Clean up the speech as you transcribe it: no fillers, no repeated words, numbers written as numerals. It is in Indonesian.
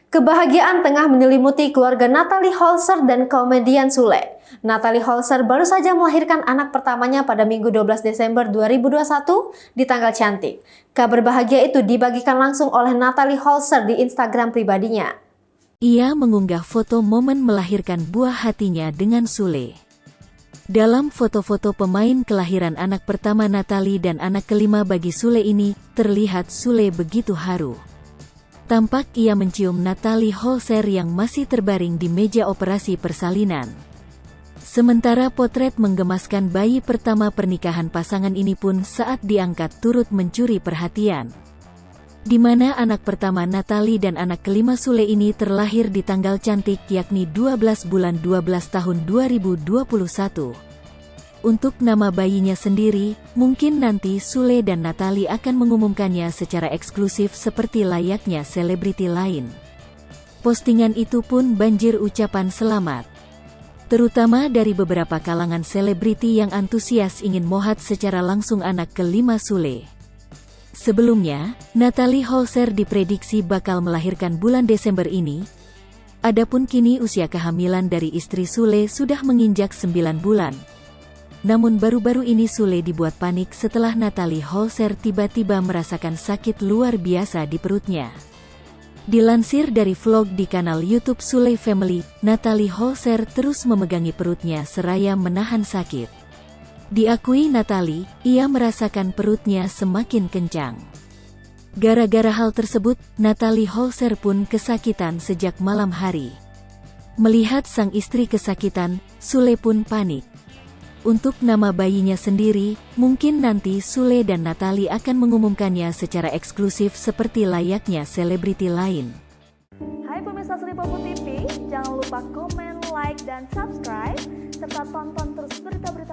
Kebahagiaan tengah menyelimuti keluarga Natalie Holzer dan komedian Sule. Natalie Holzer baru saja melahirkan anak pertamanya pada Minggu 12 Desember 2021 di tanggal cantik. Kabar bahagia itu dibagikan langsung oleh Natalie Holzer di Instagram pribadinya. Ia mengunggah foto momen melahirkan buah hatinya dengan Sule. Dalam foto-foto pemain kelahiran anak pertama Natalie dan anak kelima bagi Sule ini, terlihat Sule begitu haru. Tampak ia mencium Natalie Holzer yang masih terbaring di meja operasi persalinan. Sementara potret menggemaskan bayi pertama pernikahan pasangan ini pun saat diangkat turut mencuri perhatian. Di mana anak pertama Natalie dan anak kelima Sule ini terlahir di tanggal cantik yakni 12 bulan 12 tahun 2021. Untuk nama bayinya sendiri, mungkin nanti Sule dan Natalie akan mengumumkannya secara eksklusif seperti layaknya selebriti lain. Postingan itu pun banjir ucapan selamat, terutama dari beberapa kalangan selebriti yang antusias ingin mohat secara langsung anak kelima Sule. Sebelumnya, Natalie Holzer diprediksi bakal melahirkan bulan Desember ini. Adapun kini usia kehamilan dari istri Sule sudah menginjak 9 bulan. Namun baru-baru ini Sule dibuat panik setelah Natalie Holzer tiba-tiba merasakan sakit luar biasa di perutnya. Dilansir dari vlog di kanal YouTube Sule Family, Natalie Holzer terus memegangi perutnya seraya menahan sakit. Diakui Natalie, ia merasakan perutnya semakin kencang. Gara-gara hal tersebut, Natalie Holzer pun kesakitan sejak malam hari. Melihat sang istri kesakitan, Sule pun panik. Untuk nama bayinya sendiri, mungkin nanti Sule dan Natalie akan mengumumkannya secara eksklusif seperti layaknya selebriti lain. Hai pemirsa Sri Popo TV, jangan lupa komen, like, dan subscribe, serta tonton terus berita-berita